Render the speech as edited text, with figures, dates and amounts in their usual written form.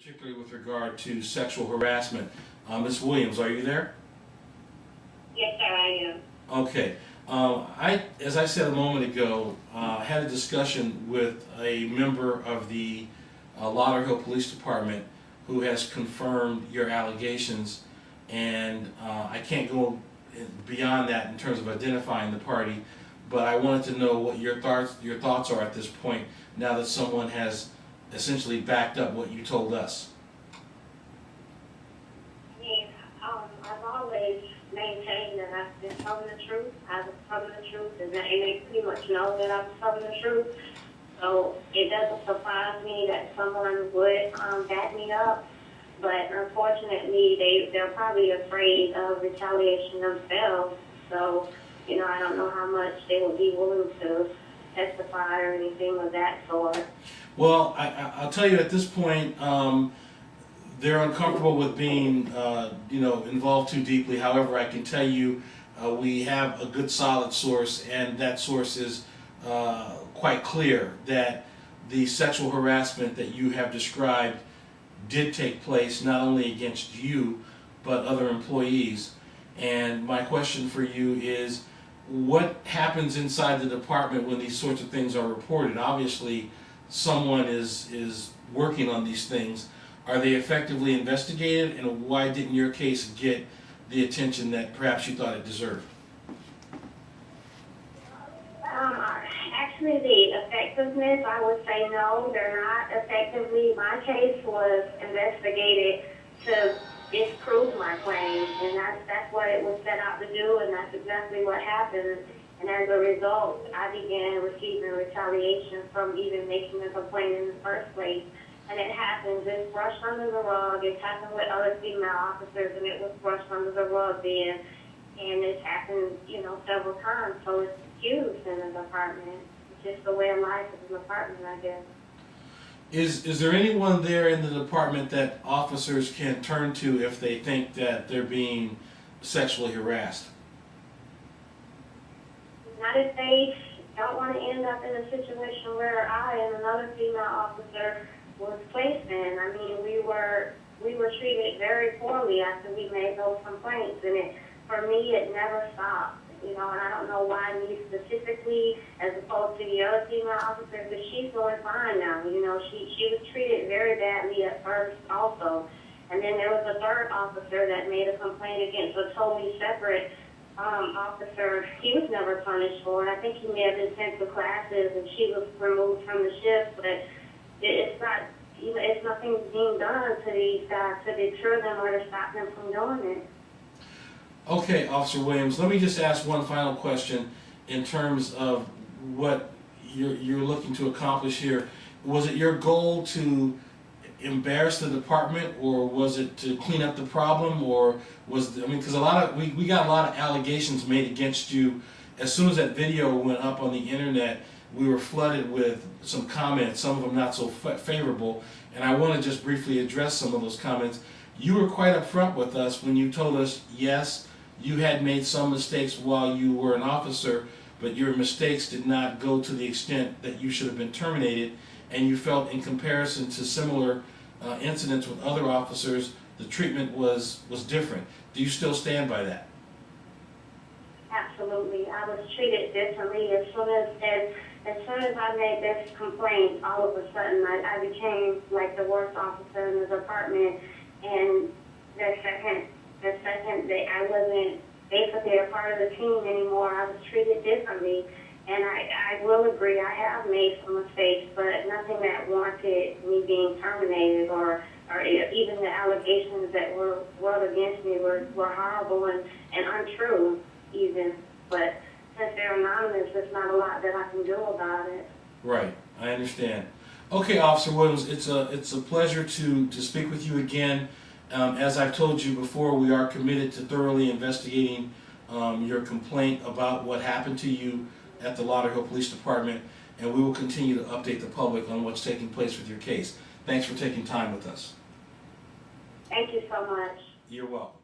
particularly with regard to sexual harassment. Ms. Williams, are you there? Yes, sir, I am. Okay. As I said a moment ago, had a discussion with a member of the Lauderhill Police Department who has confirmed your allegations, and I can't go beyond that in terms of identifying the party, but I wanted to know what your thoughts are at this point, now that someone has essentially backed up what you told us. I mean, I've always maintained that I've been telling the truth. I've been telling the truth, and they pretty much know that I'm telling the truth. So it doesn't surprise me that someone would back me up. But unfortunately, they're probably afraid of retaliation themselves. So, you know, I don't know how much they would be willing to testify or anything of that sort. Well, I'll tell you at this point, they're uncomfortable with being, involved too deeply. However, I can tell you we have a good solid source, and that source is quite clear that the sexual harassment that you have described did take place not only against you, but other employees. And my question for you is, what happens inside the department when these sorts of things are reported? Obviously, someone is working on these things. Are they effectively investigated, and why didn't your case get the attention that perhaps you thought it deserved? Actually, the effectiveness, I would say no, they're not effectively. My case was investigated to disprove my claims, and that's what it was set out to do, and that's exactly what happened. And as a result, I began receiving retaliation from even making a complaint in the first place. And it happens, it's brushed under the rug. It's happened with other female officers, and it was brushed under the rug then. And it's happened, several times. So it's huge in the department. It's just the way of life of the department, I guess. Is there anyone there in the department that officers can turn to if they think that they're being sexually harassed? Not if they don't want to end up in a situation where I and another female officer was placed in. I mean, we were treated very poorly after we made those complaints, and for me, it never stopped. And I don't know why me specifically, as opposed to the other female officer, because she's doing fine now. She was treated very badly at first also. And then there was a third officer that made a complaint against a totally separate officer. He was never punished for it. I think he may have been sent to classes, and she was removed from the shift, but it's not, it's nothing being done to these guys to deter them or to stop them from doing it. Okay, Officer Williams, let me just ask one final question in terms of what you're looking to accomplish here. Was it your goal to embarrass the department, or was it to clean up the problem, or because we got a lot of allegations made against you. As soon as that video went up on the internet, we were flooded with some comments, some of them not so favorable, and I want to just briefly address some of those comments. You were quite upfront with us when you told us, yes, you had made some mistakes while you were an officer, but your mistakes did not go to the extent that you should have been terminated, and you felt in comparison to similar incidents with other officers, the treatment was different. Do you still stand by that? Absolutely. I was treated differently. As soon as I made this complaint, all of a sudden I became like the worst officer in the department, and the second that I wasn't basically a part of the team anymore, I was treated differently. And I will agree, I have made some mistakes, but nothing that warranted me being terminated, or even the allegations that were brought against me were horrible and untrue even. But since they're anonymous, there's not a lot that I can do about it. Right, I understand. Okay, Officer Williams, it's a pleasure to speak with you again. As I've told you before, we are committed to thoroughly investigating your complaint about what happened to you at the Lauderhill Police Department, and we will continue to update the public on what's taking place with your case. Thanks for taking time with us. Thank you so much. You're welcome.